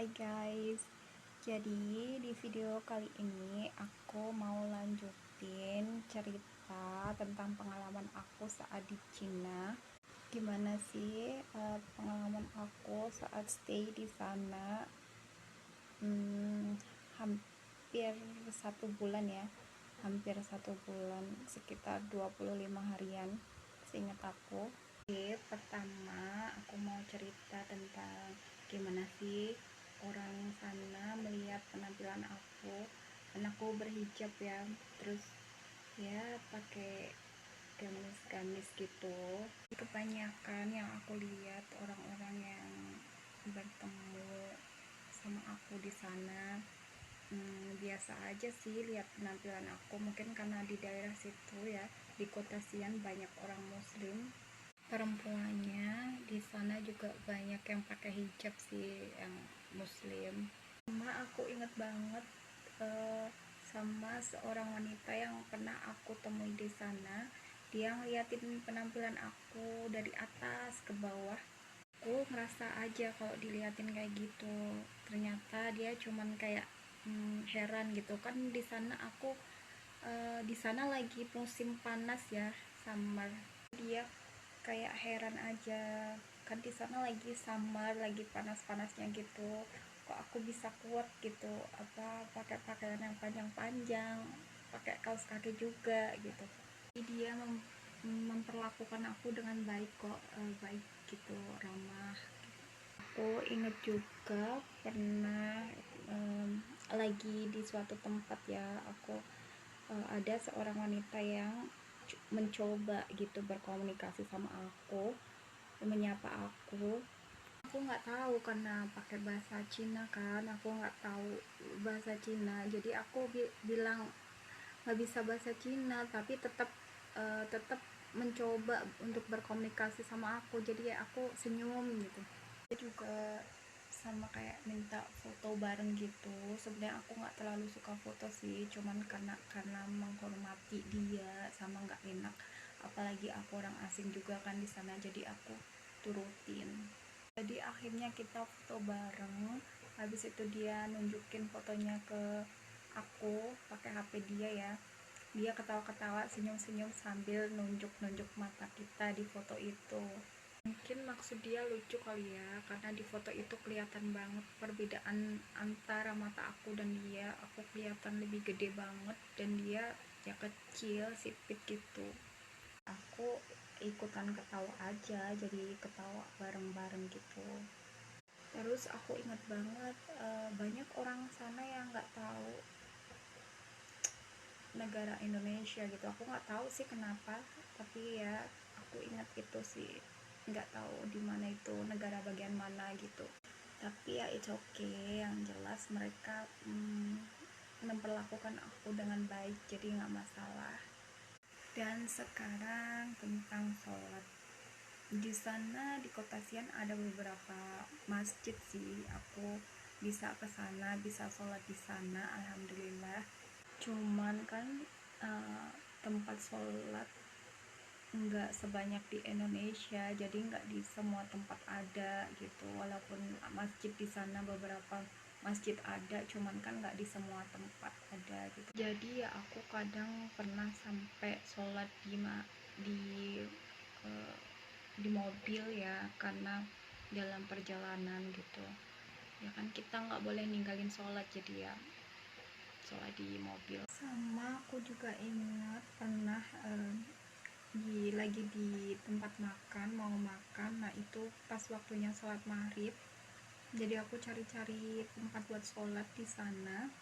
Hai guys, jadi di video kali ini aku mau lanjutin cerita tentang pengalaman aku saat di Cina. Gimana sih pengalaman aku saat stay di sana? Hampir 1 bulan ya, sekitar 25 harian seingat aku. Jadi pertama aku mau cerita tentang gimana sih orang sana melihat penampilan aku, karena aku berhijab ya, terus ya pakai gamis-gamis gitu. Kebanyakan yang aku lihat orang-orang yang bertemu sama aku di sana biasa aja sih lihat penampilan aku, mungkin karena di daerah situ ya, di kota Xi'an banyak orang muslim. Perempuannya di sana juga banyak yang pakai hijab sih, yang muslim. Cuma aku inget banget sama seorang wanita yang pernah aku temui di sana. Dia ngeliatin penampilan aku dari atas ke bawah. Aku ngerasa aja kalau diliatin kayak gitu. Ternyata dia cuman kayak heran gitu kan. Di sana aku di sana lagi musim panas ya, summer. Dia kayak heran aja, kan di sana lagi summer, lagi panas-panasnya gitu, kok aku bisa kuat gitu, apa pakai pakaian yang panjang-panjang, pakai kaos kaki juga gitu. Jadi dia memperlakukan aku dengan baik kok, baik gitu, ramah. Aku inget juga pernah lagi di suatu tempat ya, aku ada seorang wanita yang mencoba gitu berkomunikasi sama aku, menyapa aku nggak tahu karena pakai bahasa Cina kan, aku nggak tahu bahasa Cina, jadi aku bilang nggak bisa bahasa Cina, tapi tetap mencoba untuk berkomunikasi sama aku, jadi ya aku senyum gitu. Dia juga sama kayak minta foto bareng gitu. Sebenarnya aku nggak terlalu suka foto sih, cuman karena menghormati dia, sama nggak enak apalagi aku orang asing juga kan di sana, jadi aku turutin. Jadi akhirnya kita foto bareng, habis itu dia nunjukin fotonya ke aku pakai HP dia ya. Dia ketawa-ketawa, senyum-senyum sambil nunjuk-nunjuk mata kita di foto itu. Mungkin maksud dia lucu kali ya, karena di foto itu kelihatan banget perbedaan antara mata aku dan dia. Aku kelihatan lebih gede banget dan dia ya kecil, sipit gitu. Aku ikutan ketawa aja, jadi ketawa bareng-bareng gitu. Terus aku ingat banget banyak orang sana yang nggak tahu negara Indonesia gitu. Aku nggak tahu sih kenapa, tapi ya aku ingat itu sih, nggak tahu di mana itu negara bagian mana gitu. Tapi ya it's okay, yang jelas mereka memperlakukan aku dengan baik, jadi nggak masalah. Dan sekarang tentang sholat. Di sana di kota Xi'an ada beberapa masjid sih, aku bisa ke sana, bisa sholat di sana, alhamdulillah. Cuman kan tempat sholat nggak sebanyak di Indonesia, jadi nggak di semua tempat ada gitu. Walaupun masjid di sana beberapa masjid ada, cuman kan nggak di semua tempat ada gitu. Jadi ya aku kadang pernah sampai sholat di di mobil ya, karena dalam perjalanan gitu ya kan, kita nggak boleh ninggalin sholat, jadi ya sholat di mobil. Sama aku juga ingat pernah lagi di tempat makan, mau makan, nah itu pas waktunya sholat maghrib, jadi aku cari-cari tempat buat sholat di sana.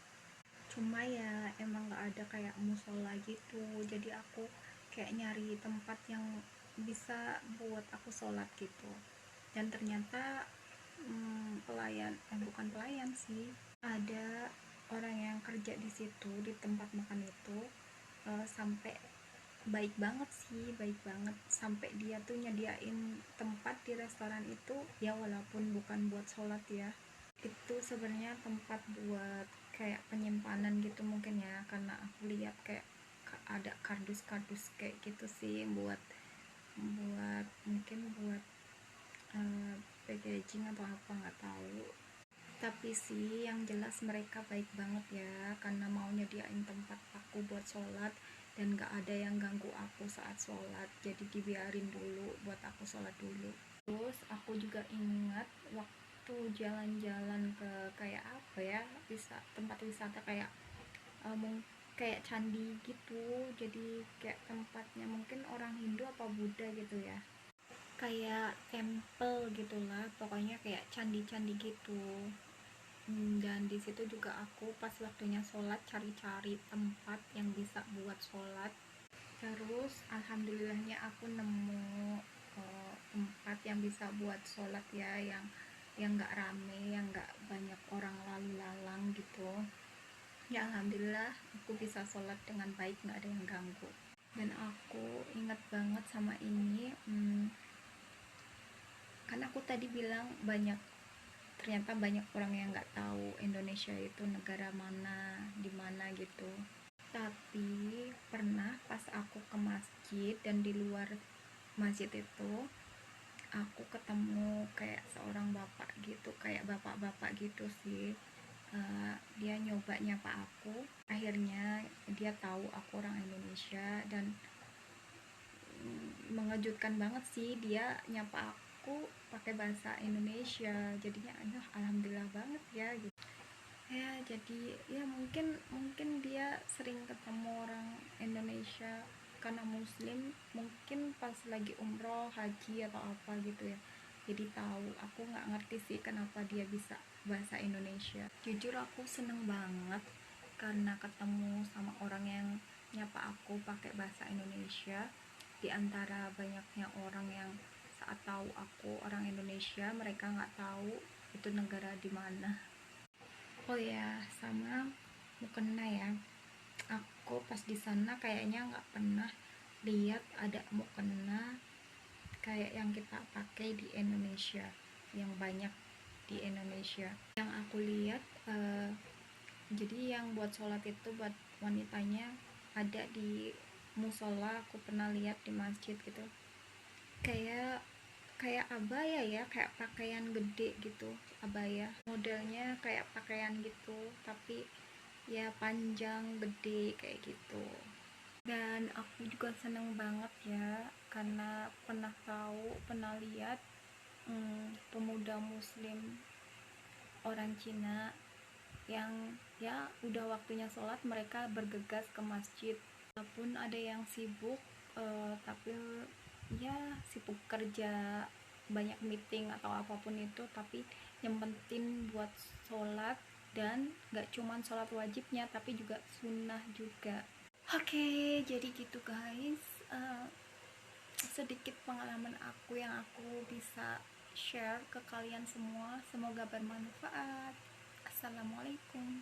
Cuma ya emang nggak ada kayak musola gitu, jadi aku kayak nyari tempat yang bisa buat aku sholat gitu. Dan ternyata bukan pelayan sih, ada orang yang kerja di situ, di tempat makan itu, sampai baik banget sih, baik banget, sampai dia tuh nyediain tempat di restoran itu ya, walaupun bukan buat sholat ya, itu sebenarnya tempat buat kayak penyimpanan gitu mungkin ya, karena aku lihat kayak ada kardus-kardus kayak gitu sih, buat mungkin buat packaging atau apa nggak tahu. Tapi sih yang jelas mereka baik banget ya, karena mau nyediain tempat aku buat sholat dan gak ada yang ganggu aku saat sholat, jadi dibiarin dulu buat aku sholat dulu. Terus aku juga ingat waktu jalan-jalan ke kayak apa ya, tempat wisata kayak kayak candi gitu, jadi kayak tempatnya mungkin orang Hindu apa Buddha gitu ya, kayak temple gitulah pokoknya, kayak candi-candi gitu. Dan di situ juga aku pas waktunya sholat cari-cari tempat yang bisa buat sholat. Terus alhamdulillahnya aku nemu tempat yang bisa buat sholat ya, yang nggak rame, yang nggak banyak orang lalu lalang gitu. Ya alhamdulillah aku bisa sholat dengan baik, nggak ada yang ganggu. Dan aku ingat banget sama ini, karena aku tadi bilang ternyata banyak orang yang nggak tahu Indonesia itu negara mana, di mana gitu. Tapi pernah pas aku ke masjid dan di luar masjid itu aku ketemu kayak seorang bapak gitu, kayak bapak-bapak gitu sih. Dia nyoba nyapa aku, akhirnya dia tahu aku orang Indonesia dan mengejutkan banget sih, dia nyapa aku pakai bahasa Indonesia, jadinya aduh alhamdulillah banget ya gitu ya. Jadi ya mungkin mungkin dia sering ketemu orang Indonesia karena muslim, mungkin pas lagi umroh haji atau apa gitu ya, jadi tahu. Aku nggak ngerti sih kenapa dia bisa bahasa Indonesia. Jujur aku seneng banget karena ketemu sama orang yang nyapa aku pakai bahasa Indonesia, di antara banyaknya orang yang saat tahu aku orang Indonesia mereka nggak tahu itu negara di mana. Oh ya, sama mukena ya, aku pas di sana kayaknya nggak pernah lihat ada mukena kayak yang kita pakai di Indonesia, yang banyak di Indonesia. Yang aku lihat jadi yang buat sholat itu buat wanitanya ada di musola, aku pernah lihat di masjid gitu, kayak kayak abaya ya, kayak pakaian gede gitu, abaya modelnya kayak pakaian gitu tapi ya panjang gede kayak gitu. Dan aku juga seneng banget ya karena pernah lihat pemuda muslim orang Cina yang ya udah waktunya sholat mereka bergegas ke masjid, walaupun ada yang sibuk, tapi ya sibuk kerja, banyak meeting atau apapun itu, tapi yang penting buat sholat. Dan gak cuman sholat wajibnya tapi juga sunnah juga. Oke, jadi gitu guys, sedikit pengalaman aku yang aku bisa share ke kalian semua, semoga bermanfaat. Assalamualaikum.